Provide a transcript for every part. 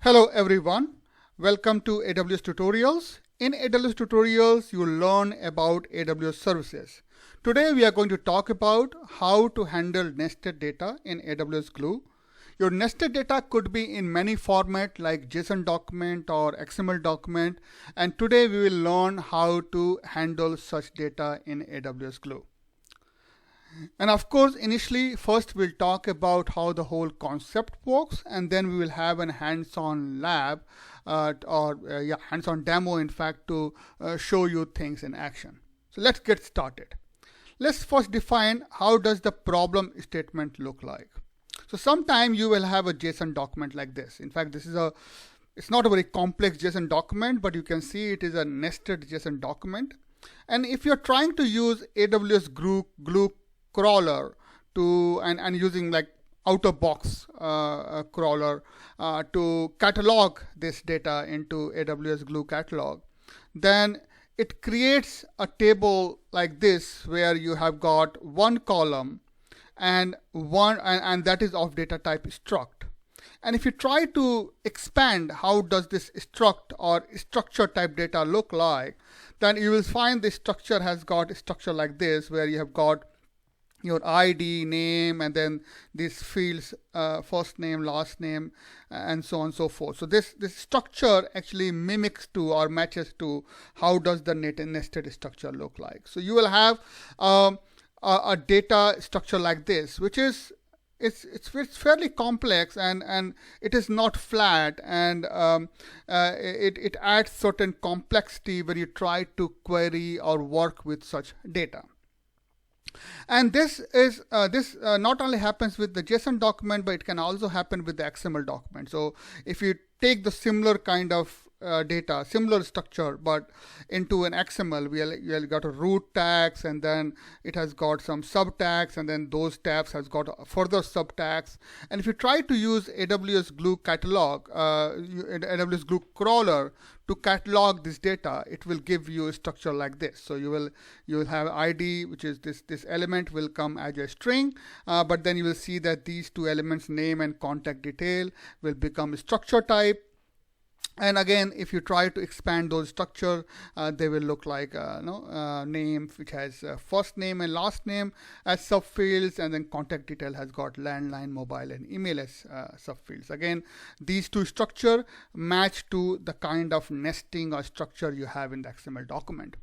Hello everyone, welcome to AWS Tutorials. In AWS Tutorials, you will learn about AWS services. Today we are going to talk about how to handle nested data in AWS Glue. Your nested data could be in many formats like JSON document or XML document, and today we will learn how to handle such data in AWS Glue. And of course, initially, first we'll talk about how the whole concept works, and then we will have a hands-on lab hands-on demo, in fact, to show you things in action. So let's get started. Let's first define how does the problem statement look like. So sometime you will have a JSON document like this. In fact, it's not a very complex JSON document, but you can see it is a nested JSON document. And if you're trying to use AWS Glue crawler and using like out-of-box crawler to catalog this data into AWS Glue catalog, then it creates a table like this where you have got one column and that is of data type struct. And if you try to expand how does this struct or structure type data look like, then you will find the structure has got a structure like this where you have got your ID, name, and then these fields, first name, last name, and so on and so forth. So this structure actually mimics to or matches to how does the nested structure look like. So you will have a data structure like this, which is it's fairly complex and it is not flat, and it adds certain complexity when you try to query or work with such data. And this not only happens with the JSON document, but it can also happen with the XML document. So if you take the similar kind of data, similar structure, but into an XML, we have got a root tags, and then it has got some sub tags, and then those tabs has got further sub tags. And if you try to use AWS Glue catalog, AWS Glue crawler to catalog this data, it will give you a structure like this. So you will have ID, which is this element will come as a string, but then you will see that these two elements, name and contact detail, will become a structure type. And again, if you try to expand those structure, they will look like name, which has first name and last name as subfields, and then contact detail has got landline, mobile, and email as subfields. Again, these two structure match to the kind of nesting or structure you have in the XML document.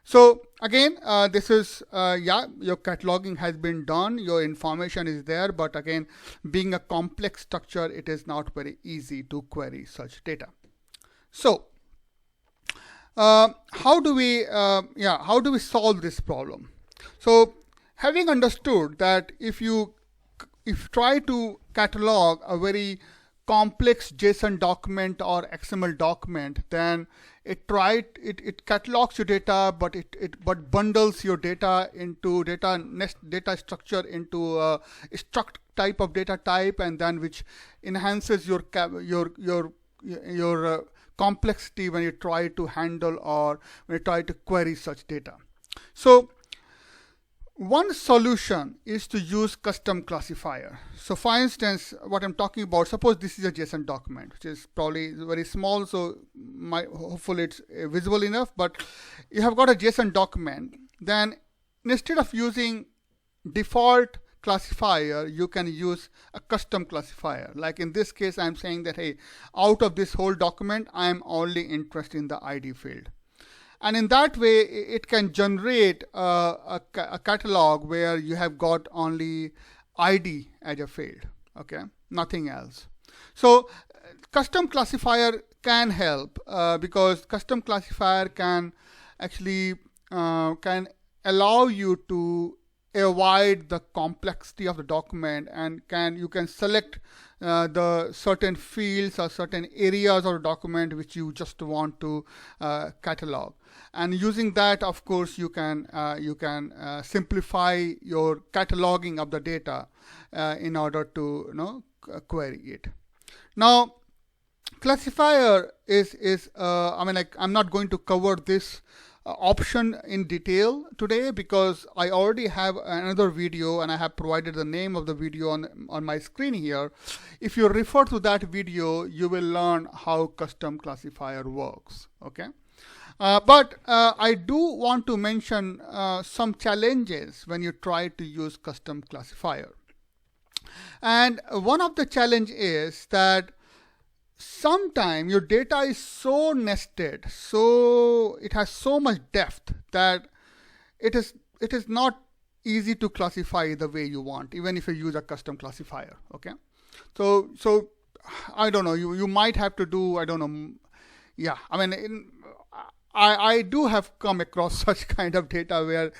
So again, this is, your cataloging has been done, your information is there, but again, being a complex structure, it is not very easy to query such data. So how do we solve this problem? So having understood that if you try to catalog a very complex JSON document or XML document, then it catalogs your data, but bundles your data into data structure into a struct type of data type, and then which enhances your complexity when you try to handle or when you try to query such data. So one solution is to use custom classifier. So for instance, what I'm talking about, suppose this is a JSON document, which is probably very small, so hopefully it's visible enough, but you have got a JSON document. Then instead of using default classifier, you can use a custom classifier. Like in this case, I'm saying that, hey, out of this whole document, I'm only interested in the ID field. And in that way, it can generate a catalog where you have got only ID as a field, okay, nothing else. So custom classifier can help because custom classifier can actually can allow you to avoid the complexity of the document, and you can select the certain fields or certain areas of the document which you just want to catalog. And using that, of course, you can simplify your cataloging of the data in order to query it. Now, classifier is I'm not going to cover this option in detail today because I already have another video and I have provided the name of the video on my screen here. If you refer to that video, you will learn how custom classifier works. Okay. But I do want to mention some challenges when you try to use custom classifier. And one of the challenge is that sometimes your data is so nested, so it has so much depth that it is not easy to classify the way you want, even if you use a custom classifier. Okay, so I don't know, you might have to do, I don't know, yeah, I mean I do have come across such kind of data where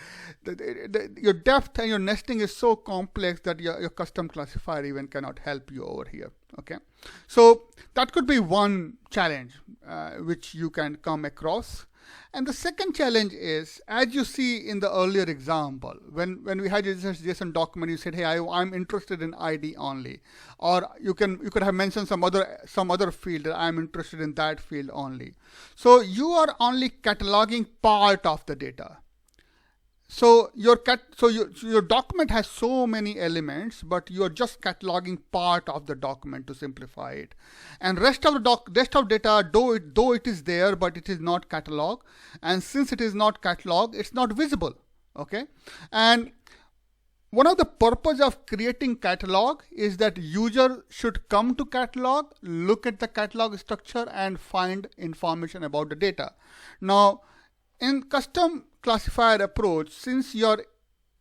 your depth and your nesting is so complex that your custom classifier even cannot help you over here. Okay, so that could be one challenge which you can come across. And the second challenge is, as you see in the earlier example, when we had this JSON document, you said, hey, I'm interested in ID only, or you could have mentioned some other field that I'm interested in that field only. So you are only cataloging part of the data. So your document has so many elements, but you are just cataloging part of the document to simplify it. And rest of data, though it is there, but it is not cataloged. And since it is not cataloged, it's not visible. Okay. And one of the purpose of creating catalog is that user should come to catalog, look at the catalog structure, and find information about the data. Now, in custom classifier approach, since you're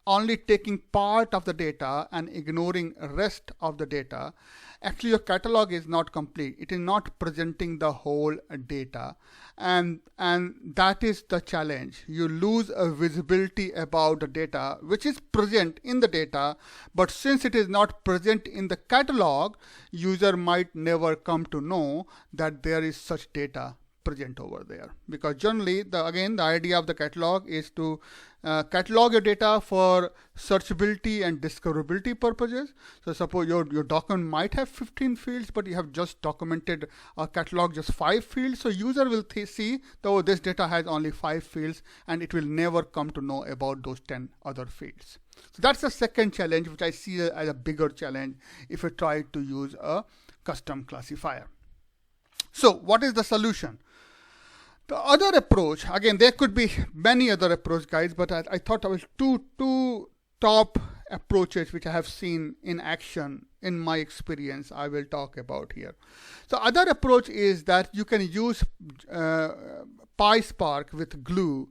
only taking part of the data and ignoring rest of the data, actually your catalog is not complete. It is not presenting the whole data, and that is the challenge. You lose a visibility about the data which is present in the data, but since it is not present in the catalog, user might never come to know that there is such data present over there, because generally the idea of the catalog is to catalog your data for searchability and discoverability purposes. So suppose your document might have 15 fields, but you have just documented or catalog just 5 fields. So user will see, though this data has only 5 fields, and it will never come to know about those 10 other fields. So that's the second challenge, which I see as a bigger challenge if you try to use a custom classifier. So what is the solution? The other approach, again, there could be many other approaches, guys, but I thought I was two top approaches which I have seen in action in my experience I will talk about here. So other approach is that you can use PySpark with glue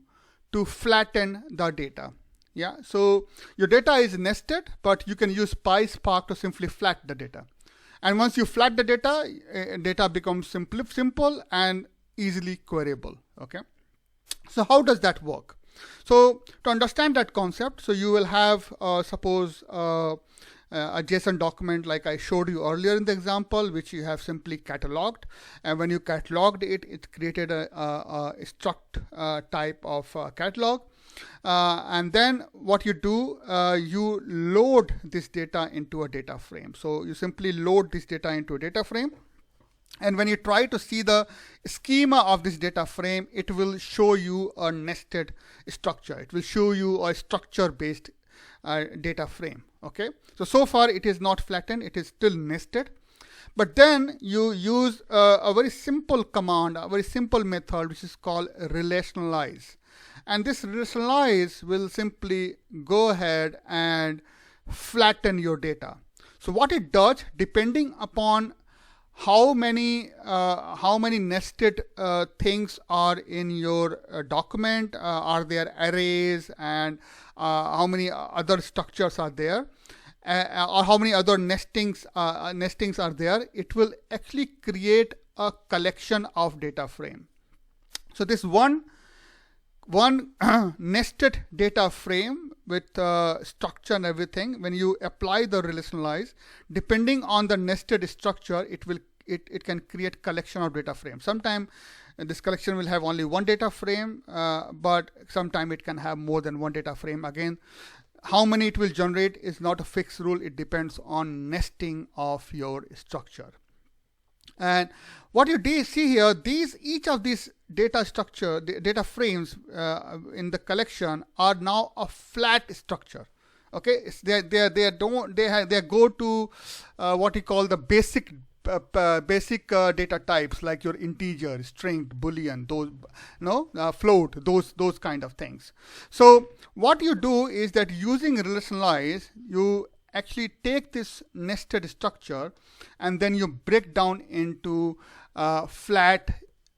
to flatten the data. Yeah, so your data is nested, but you can use PySpark to simply flatten the data. And once you flatten the data, data becomes simple and easily queryable. Okay, so how does that work? So to understand that concept, so you will have suppose a JSON document like I showed you earlier in the example, which you have simply cataloged, and when you cataloged it, it created a struct type of catalog, and then what you do, you load this data into a data frame. So you simply load this data into a data frame. And when you try to see the schema of this data frame, it will show you a nested structure. It will show you a structure-based data frame. Okay, so far it is not flattened, it is still nested. But then you use a very simple command, a very simple method, which is called relationalize. And this relationalize will simply go ahead and flatten your data. So what it does, depending upon how many nested things are in your document, are there arrays, and how many other structures are there, or how many other nestings are there, it will actually create a collection of data frame. So this one nested data frame with structure and everything, when you apply the relationalize, depending on the nested structure, it can create collection of data frames. Sometimes this collection will have only one data frame, but sometimes it can have more than one data frame. Again, how many it will generate is not a fixed rule. It depends on nesting of your structure. And what you see here, each of these data structure, the data frames in the collection are now a flat structure. Okay, they go to what you call the basic data types, like your integer, string, boolean, those float, those kind of things. So what you do is that using relationalize, you actually take this nested structure and then you break down into flat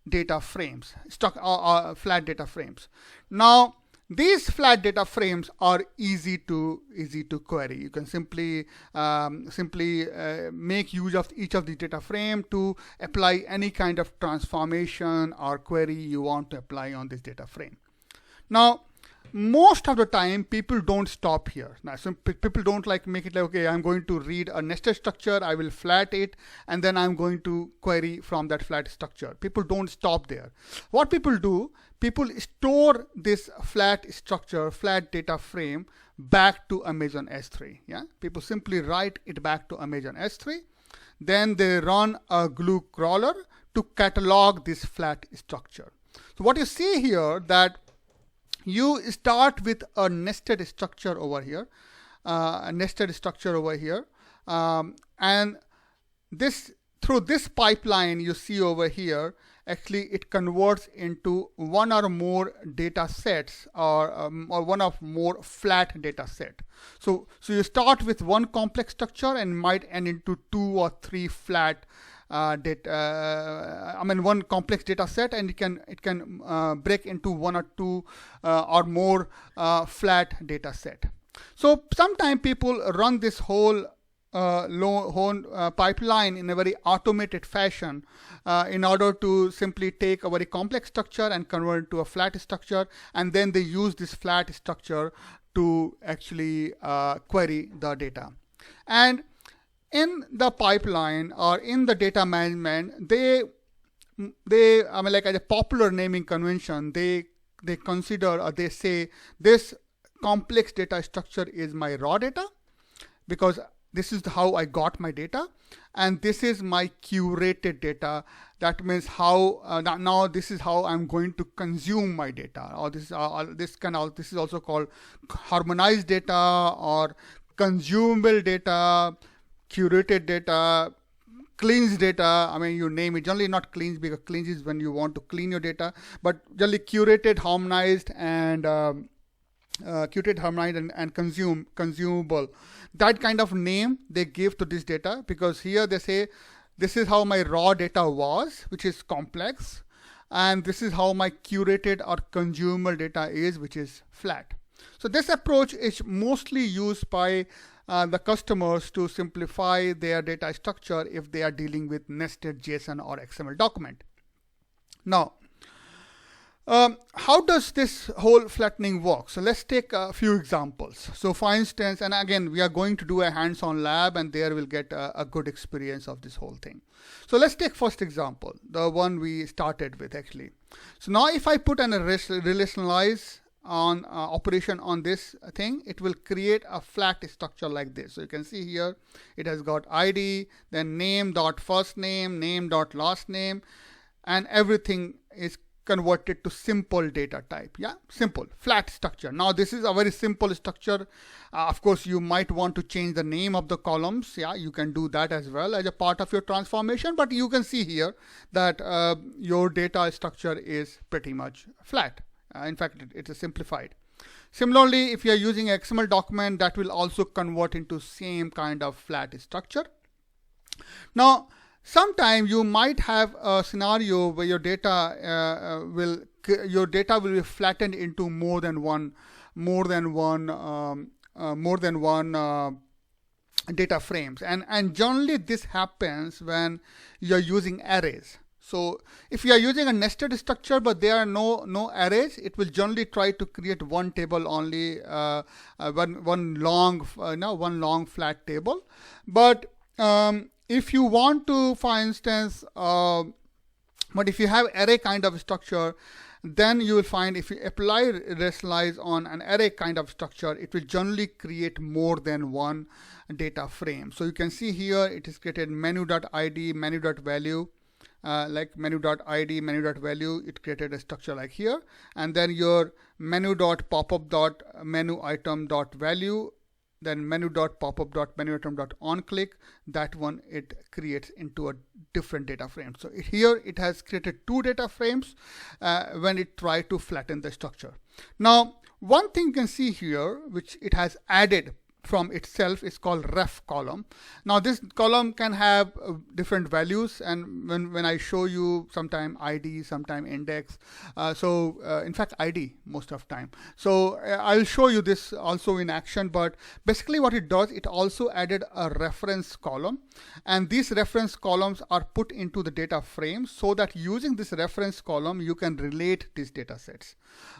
data frames, flat data frames. Now these flat data frames are easy to query. You can simply make use of each of the data frame to apply any kind of transformation or query you want to apply on this data frame. Now most of the time people don't stop here. Now some people don't like make it like, okay, I'm going to read a nested structure, I will flat it, and then I'm going to query from that flat structure. People don't stop there. What people do, people store this flat structure, flat data frame back to Amazon S3. Yeah, people simply write it back to Amazon S3. Then they run a glue crawler to catalog this flat structure. So what you see here, that you start with a nested structure over here, and this, through this pipeline you see over here, actually it converts into one or more data sets, or one of more flat data set. So you start with one complex structure and might end into 2 or 3 flat one complex data set, and it can break into 1 or 2 or more flat data set. So sometimes people run this whole pipeline in a very automated fashion in order to simply take a very complex structure and convert it to a flat structure, and then they use this flat structure to actually query the data. And in the pipeline or in the data management, they like as a popular naming convention, they consider, or they say, this complex data structure is my raw data, because this is how I got my data, and this is my curated data. That means how now this is how I'm going to consume my data, or this is also called harmonized data or consumable data, curated data, cleansed data. I mean, you name it. Generally not cleansed, because cleansed is when you want to clean your data, but generally curated, harmonized, and consumable. That kind of name they give to this data, because here they say this is how my raw data was, which is complex, and this is how my curated or consumable data is, which is flat. So this approach is mostly used by the customers to simplify their data structure if they are dealing with nested JSON or XML document. Now, how does this whole flattening work? So let's take a few examples. So for instance, and again, we are going to do a hands-on lab, and there we'll get a good experience of this whole thing. So let's take first example, the one we started with actually. So now if I put an relationalize on operation on this thing, it will create a flat structure like this. So you can see here it has got ID, then name dot first name, name dot last name, and everything is converted to simple data type. Yeah, simple flat structure. Now this is a very simple structure. Of course you might want to change the name of the columns. Yeah, you can do that as well as a part of your transformation, but you can see here that your data structure is pretty much flat. In fact, it is simplified. Similarly, if you are using XML document, that will also convert into same kind of flat structure. Now, sometimes you might have a scenario where your data will be flattened into more than one data frames, and generally this happens when you are using arrays. So if you are using a nested structure but there are no arrays, it will generally try to create one table only, one long flat table. But if you want to, for instance, but if you have array kind of structure, then you will find if you apply relationalize on an array kind of structure, it will generally create more than one data frame. So you can see here it is created menu.id, menu.value, like menu.id, menu.value, it created a structure like here. And then your menu.popup.menu item.value, then menu.popup.menu item.onClick, that one it creates into a different data frame. So here it has created two data frames when it tried to flatten the structure. Now, one thing you can see here, which it has added from itself, is called ref column. Now this column can have different values, and when I show you sometime ID, sometime index, in fact ID most of time. So I'll show you this also in action, but basically what it does, it also added a reference column, and these reference columns are put into the data frame so that using this reference column you can relate these data sets.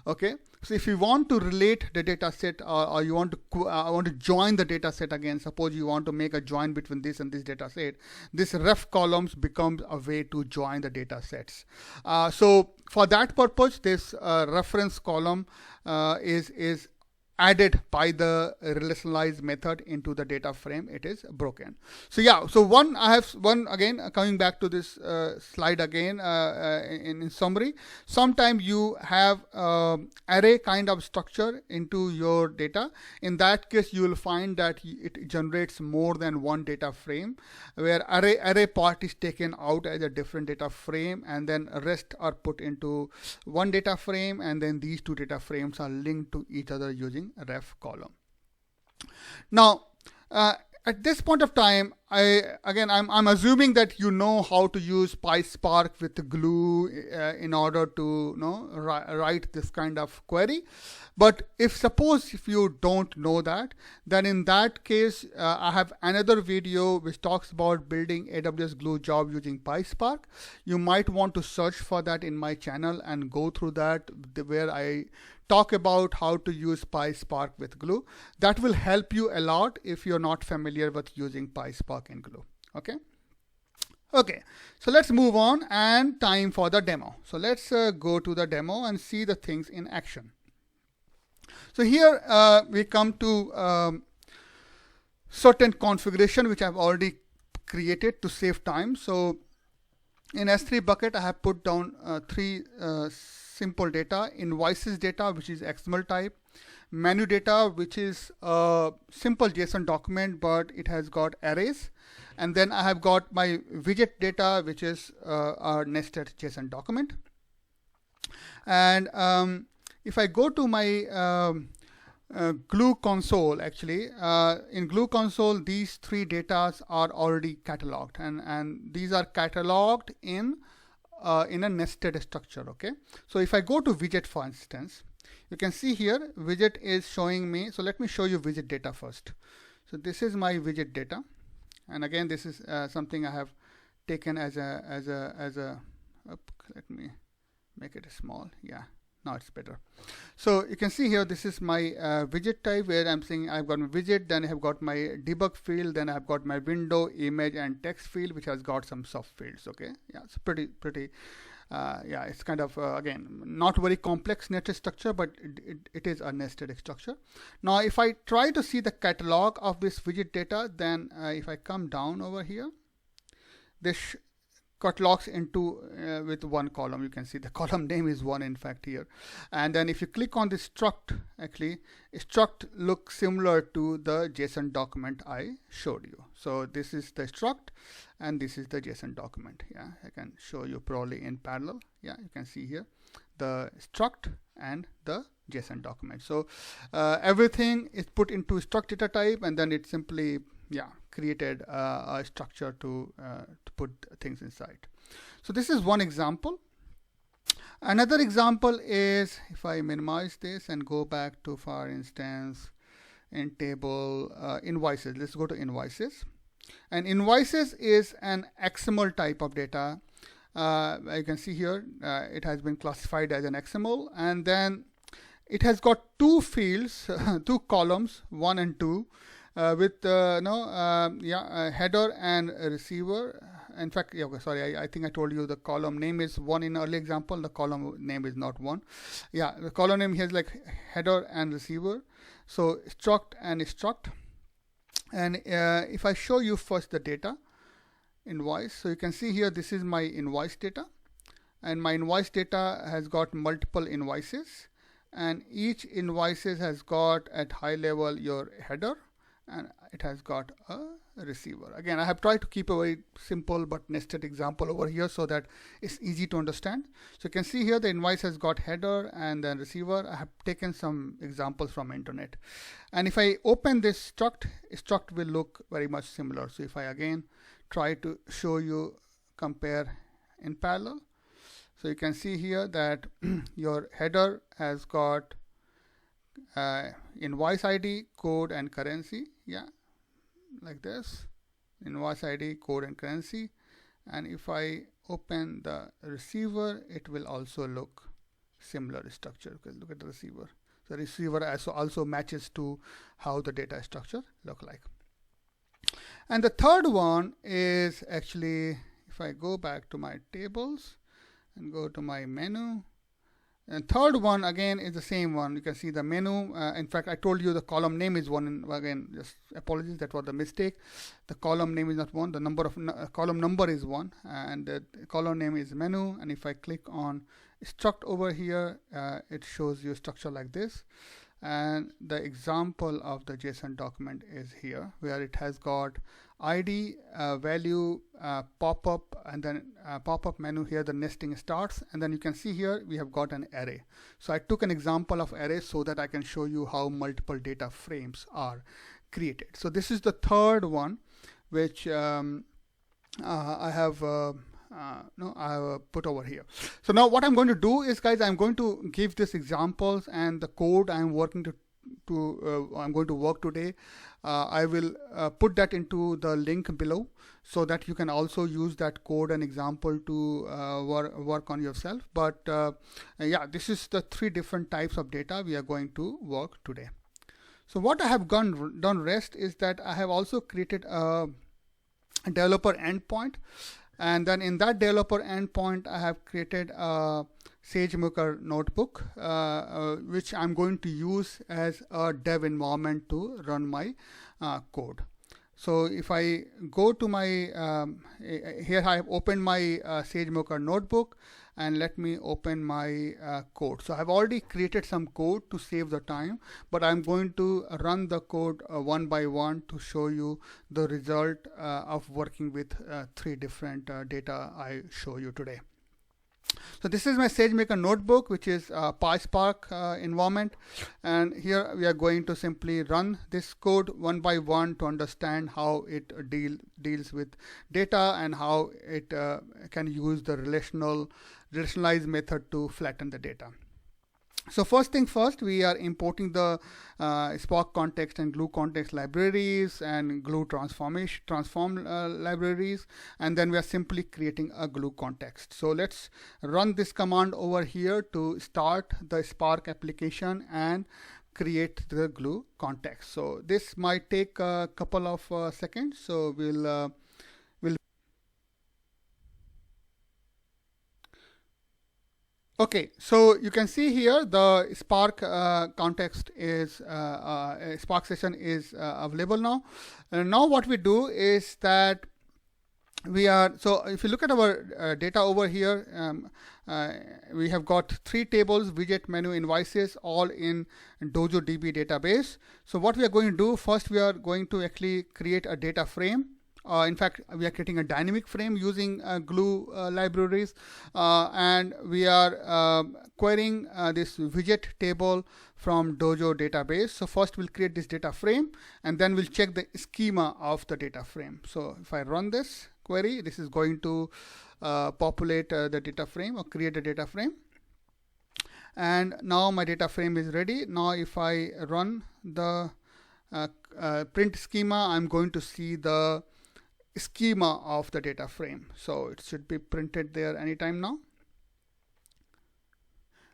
Okay, so if you want to relate the data set, or you want to join the data set again, suppose you want to make a join between this and this data set, this ref columns becomes a way to join the data sets. So for that purpose, this reference column is added by the relationalized method into the data frame. It is broken. So yeah, so I have one again, coming back to this slide again, in summary, sometimes you have array kind of structure into your data. In that case, you will find that it generates more than one data frame, where array part is taken out as a different data frame, and then rest are put into one data frame, and then these two data frames are linked to each other using ref column. Now, at this point of time, I'm assuming that you know how to use PySpark with Glue in order to write this kind of query. But if you don't know that, then in that case, I have another video which talks about building AWS Glue job using PySpark. You might want to search for that in my channel and go through that, where I talk about how to use PySpark with Glue. That will help you a lot if you're not familiar with using PySpark in Glue. Okay. Okay, so let's move on, and time for the demo. So let's go to the demo and see the things in action. So here we come to certain configuration which I've already created to save time. So in S3 bucket, I have put down three simple data: invoices data, which is XML type; menu data, which is a simple JSON document, but it has got arrays; and then I have got my widget data, which is a nested JSON document. And if I go to my Glue console, actually, in Glue console, these three data are already cataloged, and these are cataloged in a nested structure. Okay, so if I go to widget, for instance, you can see here widget is showing me. So let me show you widget data first. So this is my widget data, and again, this is something I have taken as a let me make it small. Yeah, now it's better. So you can see here, this is my widget type, where I'm saying I've got my widget, then I have got my debug field, then I've got my window, image, and text field, which has got some sub fields. Okay, yeah, it's pretty yeah, it's kind of again, not very complex nested structure, but it is a nested structure. Now if I try to see the catalog of this widget data, then if I come down over here, this catalogs into with one column. You can see the column name is one, in fact, here. And then if you click on the struct, actually struct looks similar to the JSON document I showed you. So this is the struct, and this is the JSON document. Yeah, I can show you probably in parallel. Yeah, you can see here the struct and the JSON document. So everything is put into struct data type, and then it simply created a structure to put things inside. So this is one example. Another example is, if I minimize this and go back to, for instance, in table invoices. Let's go to invoices. And invoices is an XML type of data. You can see here it has been classified as an XML, and then it has got two fields, two columns, 1 and 2. With header and receiver. In fact, sorry, I think I told you the column name is 1 in early example. The column name is not 1. Yeah, the column name here is like header and receiver. So struct and struct. And if I show you first the data, invoice. So you can see here, this is my invoice data, and my invoice data has got multiple invoices, and each invoices has got at high level your header, and it has got a receiver. Again, I have tried to keep a very simple but nested example over here so that it's easy to understand. So you can see here the invoice has got header and then receiver. I have taken some examples from internet. And if I open this struct will look very much similar. So if I again try to show you, compare in parallel. So you can see here that your header has got invoice ID, code, and currency. Yeah, like this, invoice ID, code, and currency. And if I open the receiver, it will also look similar structure, because look at the receiver. The receiver also matches to how the data structure look like. And the third one is actually, if I go back to my tables and go to my menu, and third one again is the same one. You can see the menu. In fact, I told you the column name is one. And again, just apologies, that was the mistake. The column name is not one. The number of column number is one, and the column name is menu. And if I click on struct over here, it shows you structure like this. And the example of the JSON document is here, where it has got ID, value, pop-up, and then pop-up menu. Here the nesting starts, and then you can see here we have got an array. So I took an example of array so that I can show you how multiple data frames are created. So this is the third one, which I have put over here. So now what I'm going to do is, guys, I'm going to give this examples and the code I'm working I'm going to work today. I will put that into the link below so that you can also use that code and example to work on yourself. But yeah, this is the 3 different types of data we are going to work today. So what I have done rest is that I have also created a developer endpoint. And then in that developer endpoint, I have created a SageMaker notebook, which I'm going to use as a dev environment to run my code. So if I go to my, here I have opened my SageMaker notebook, and let me open my code. So I've already created some code to save the time, but I'm going to run the code one by one to show you the result of working with 3 different data I show you today. So this is my SageMaker notebook, which is a PySpark environment. And here we are going to simply run this code one by one to understand how it deals with data and how it can use the relationalized method to flatten the data. So first thing first, we are importing the Spark context and glue context libraries and glue transform libraries, and then we are simply creating a glue context. So let's run this command over here to start the Spark application and create the glue context. So this might take a couple of seconds. So we'll Okay, so you can see here the Spark context is Spark session is available now. And now what we do is that so if you look at our data over here, we have got 3 tables, widget, menu, invoices, all in DojoDB database. So what we are going to do first, we are going to actually create a data frame. In fact, we are creating a dynamic frame using glue libraries, and we are querying this widget table from Dojo database. So first we'll create this data frame, and then we'll check the schema of the data frame. So if I run this query, this is going to populate the data frame or create a data frame. And now my data frame is ready. Now if I run the print schema, I'm going to see the schema of the data frame. So it should be printed there anytime now.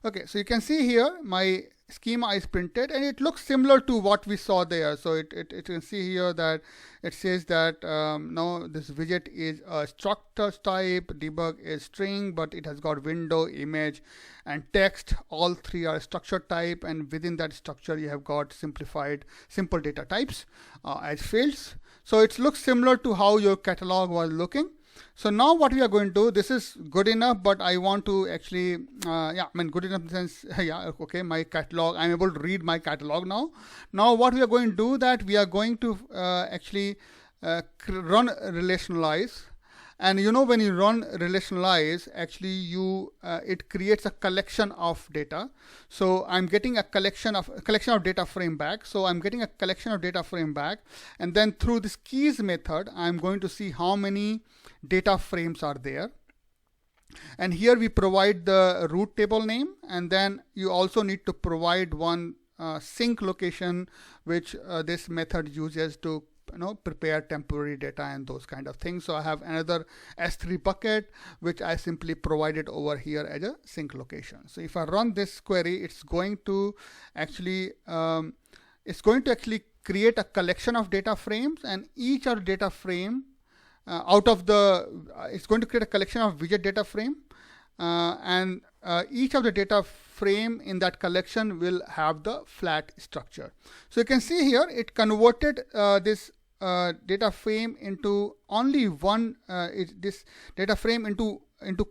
Okay, so you can see here my schema is printed, and it looks similar to what we saw there. So you can see here that it says that now this widget is a struct type, debug is string, but it has got window, image, and text. All 3 are structure type, and within that structure you have got simple data types as fields. So it looks similar to how your catalog was looking. So now what we are going to do, this is good enough, but I want to actually, good enough in the sense, okay, my catalog, I'm able to read my catalog now. Now what we are going to do, that we are going to actually run relationalize. And when you run relationalize, actually it creates a collection of data. So I'm getting a collection of data frame back. So I'm getting a collection of data frame back, and then through this keys method, I'm going to see how many data frames are there. And here we provide the root table name, and then you also need to provide one sync location, which this method uses to prepare temporary data and those kind of things. So I have another S3 bucket, which I simply provided over here as a sync location. So if I run this query, it's going to actually create a collection of data frames, and each of the data frame it's going to create a collection of widget data frame, and each of the data frame in that collection will have the flat structure. So you can see here it converted this data frame into only one, this data frame into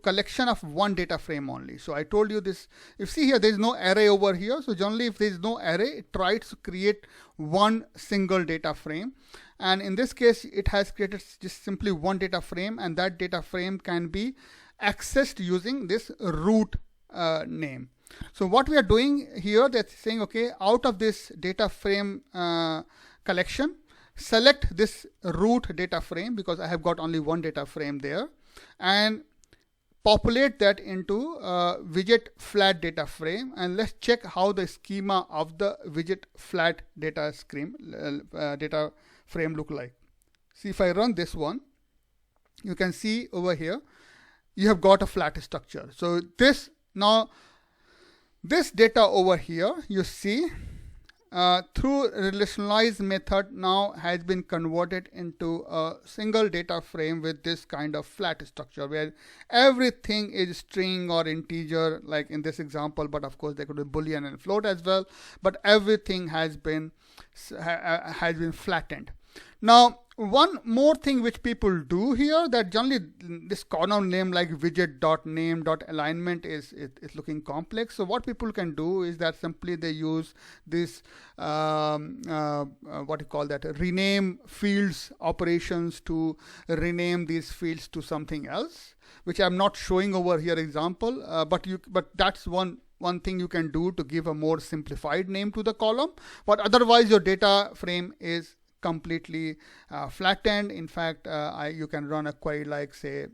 collection of one data frame only. So I told you this, if see here, there is no array over here. So generally if there is no array, it tries to create one single data frame. And in this case, it has created just simply one data frame, and that data frame can be accessed using this root name. So what we are doing here, that's saying, okay, out of this data frame collection, select this root data frame, because I have got only one data frame there, and populate that into widget flat data frame. And let's check how the schema of the widget flat data frame look like. See, if I run this one, you can see over here, you have got a flat structure. So this data over here, you see, through relationalize method now has been converted into a single data frame with this kind of flat structure, where everything is string or integer, like in this example, but of course there could be boolean and float as well, but everything has been flattened. Now, one more thing which people do here, that generally this column name like widget.name.alignment is looking complex. So what people can do is that simply they use this rename fields operations to rename these fields to something else, which I'm not showing over here example, but that's one thing you can do to give a more simplified name to the column. But otherwise your data frame is completely flattened. In fact, you can run a query like say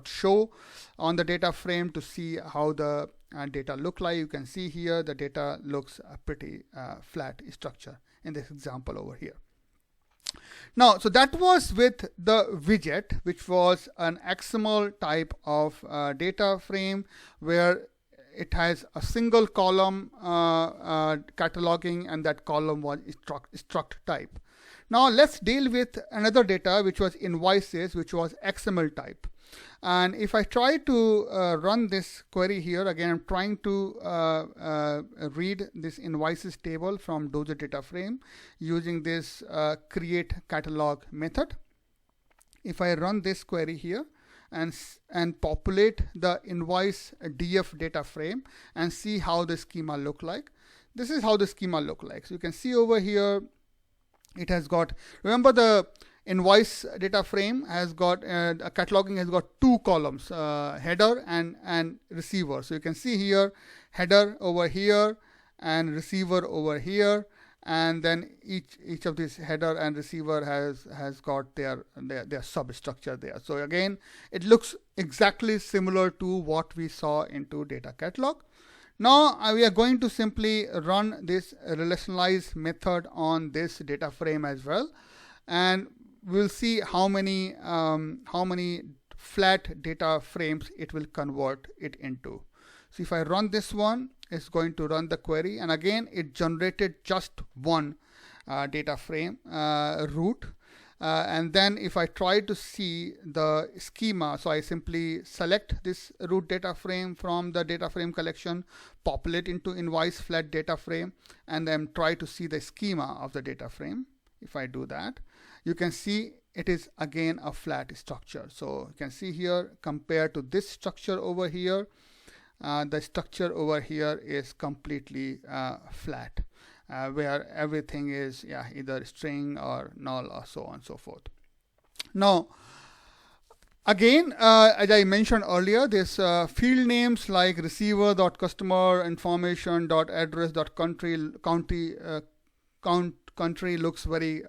.show on the data frame to see how the data look like. You can see here the data looks pretty flat structure in this example over here. Now, so that was with the widget, which was an XML type of data frame where it has a single column cataloging, and that column was struct type. Now let's deal with another data, which was invoices, which was XML type. And if I try to run this query here, again, I'm trying to read this invoices table from Dojo data frame using this create catalog method. If I run this query here and populate the invoice df data frame and see how the schema look like, this is how the schema look like. So you can see over here, it has got, remember the invoice data frame has got, cataloging has got two columns, header and receiver. So you can see here, header over here and receiver over here. And then each of these header and receiver has got their substructure there. So again, it looks exactly similar to what we saw into data catalog. Now we are going to simply run this relationalize method on this data frame as well, and we'll see how many flat data frames it will convert it into. So if I run this one, it's going to run the query, and again it generated just one data frame root. And then if I try to see the schema, so I simply select this root data frame from the data frame collection, populate into invoice flat data frame, and then try to see the schema of the data frame. If I do that, you can see it is again a flat structure. So you can see here, compared to this structure over here, the structure over here is completely flat, where everything is either string or null or so on and so forth. Now, again, as I mentioned earlier, this field names like receiver.customer information.address.country looks very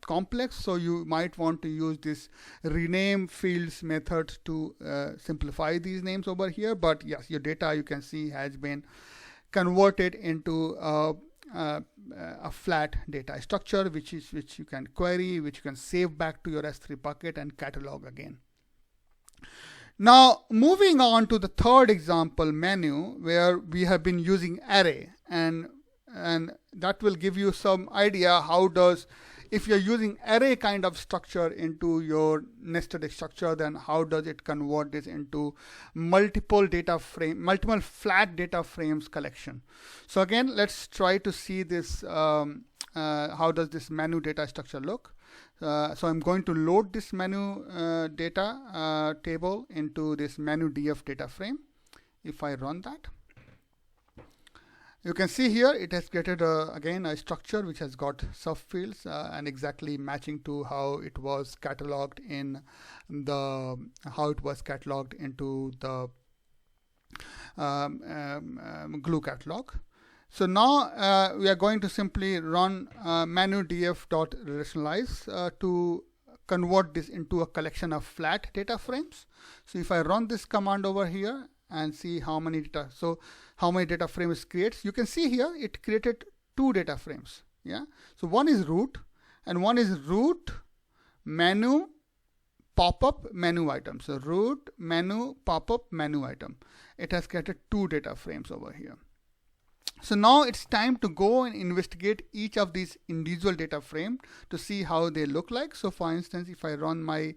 complex, so you might want to use this rename fields method to simplify these names over here. But yes, your data, you can see, has been converted into a flat data structure, which you can query, which you can save back to your S3 bucket and catalog again. Now, moving on to the third example, menu, where we have been using array, and that will give you some idea how does, if you're using array kind of structure into your nested structure, then how does it convert this into multiple flat data frames collection. So again, let's try to see this, how does this menu data structure look. So I'm going to load this menu data table into this menu df data frame. If I run that, you can see here it has created again a structure which has got subfields and exactly matching to how it was cataloged in the into the glue catalog. So now we are going to simply run menu df.relationalize to convert this into a collection of flat data frames. So if I run this command over here and see how many data frames it creates, you can see here it created 2 data frames. So one is root and one is root menu pop-up menu item. So root menu pop-up menu item. It has created 2 data frames over here. So now it's time to go and investigate each of these individual data frame to see how they look like. So for instance, if I run my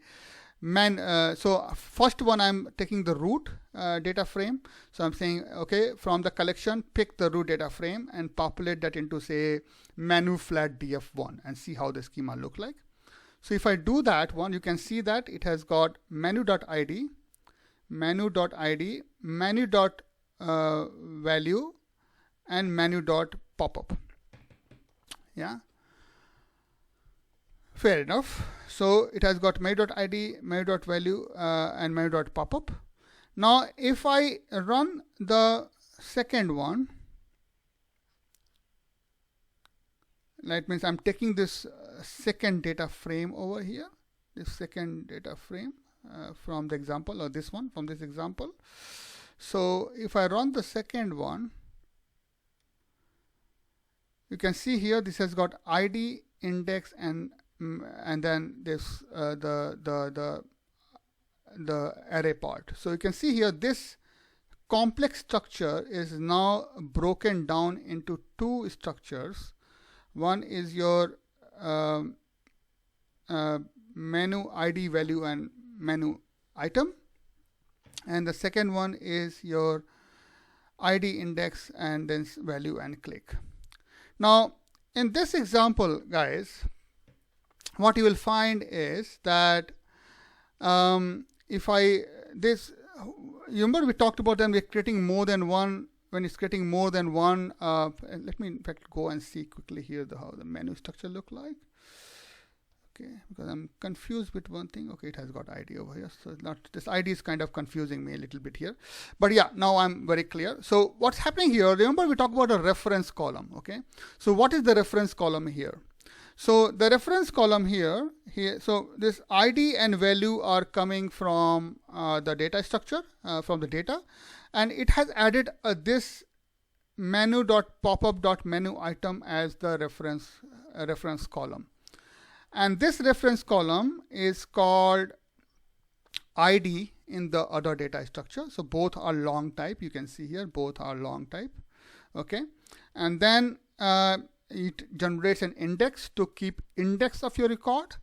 so first one, I'm taking the root data frame. So I'm saying, okay, from the collection, pick the root data frame and populate that into, say, menu flat df1 and see how the schema look like. So if I do that one, you can see that it has got menu.id, menu.id, menu.value, and menu.popup. Fair enough. So it has got menu.id, menu.value, and menu.popup. Now, if I run the second one, that means I'm taking this second data frame over here, this second data frame from the example, or this one from this example. So if I run the second one, you can see here this has got ID, index, and then this the array part. So you can see here this complex structure is now broken down into 2 structures. One is your menu ID value and menu item, and the second one is your ID, index, and then value and click. Now, in this example, guys, what you will find is that remember we talked about them, we're creating more than one. When it's creating more than one, let me in fact go and see quickly here how the menu structure look like. Okay, because I'm confused with one thing. Okay, it has got ID over here, so this ID is kind of confusing me a little bit here. But yeah, now I'm very clear. So what's happening here? Remember we talked about a reference column. Okay, so what is the reference column here? So the reference column here, so this ID and value are coming from the data structure, from the data, and it has added this menu.popup.menu item as the reference column. And this reference column is called ID in the other data structure. So both are long type. You can see here, both are long type. Okay. And then it generates an index to keep index of your record.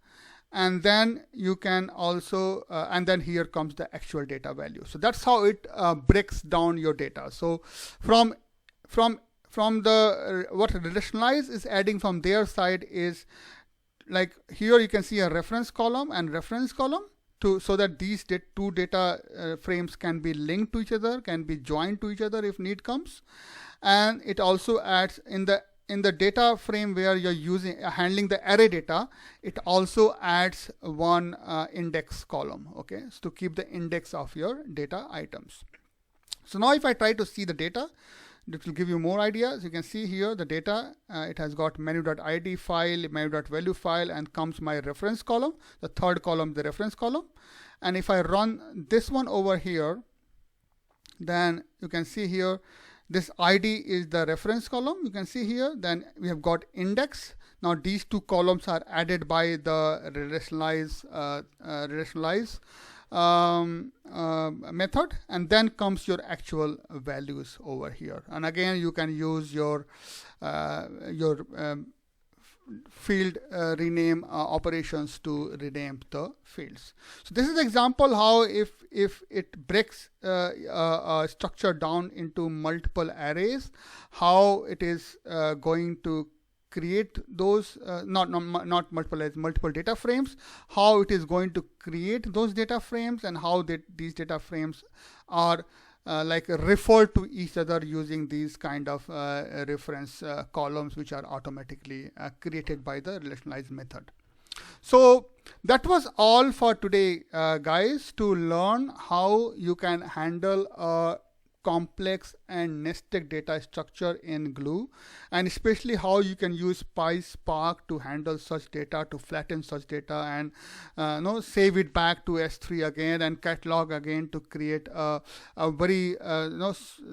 And then you can also, and then here comes the actual data value. So that's how it breaks down your data. So from the what Relationalize is adding from their side is like here you can see a reference column and reference column so that these two data frames can be linked to each other, can be joined to each other if need comes. And it also adds in the data frame where you're using handling the array data, it also adds one index column, okay, so to keep the index of your data items. So now if I try to see the data, it will give you more ideas. You can see here the data, it has got menu.id file, menu.value file, and comes my reference column. The third column, the reference column. And if I run this one over here, then you can see here, this ID is the reference column. You can see here, then we have got index. Now these two columns are added by the relationalize method, and then comes your actual values over here. And again, you can use your field rename operations to rename the fields. So this is an example how if it breaks a structure down into multiple arrays, how it is going to create those not multiple arrays, multiple data frames, how it is going to create those data frames, and how these data frames are like refer to each other using these kind of reference columns, which are automatically created by the relationalize method. So that was all for today, guys, to learn how you can handle a complex and nested data structure in Glue, and especially how you can use PySpark to handle such data, to flatten such data, and save it back to S3 again, and catalog again to create a very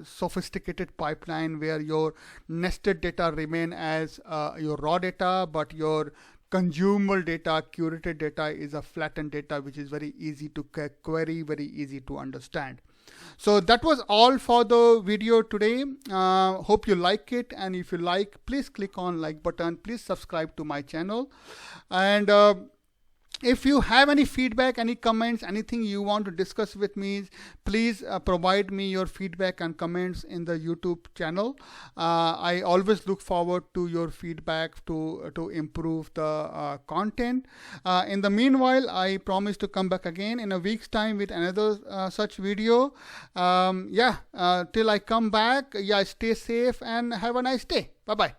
sophisticated pipeline where your nested data remain as your raw data, but your consumable data, curated data is a flattened data, which is very easy to query, very easy to understand. So that was all for the video today. Hope you like it, and if you like, please click on like button, please subscribe to my channel, and if you have any feedback, any comments, anything you want to discuss with me, please provide me your feedback and comments in the YouTube channel. I always look forward to your feedback to improve the content. In the meanwhile, I promise to come back again in a week's time with another such video. Till I come back, stay safe and have a nice day. Bye-bye.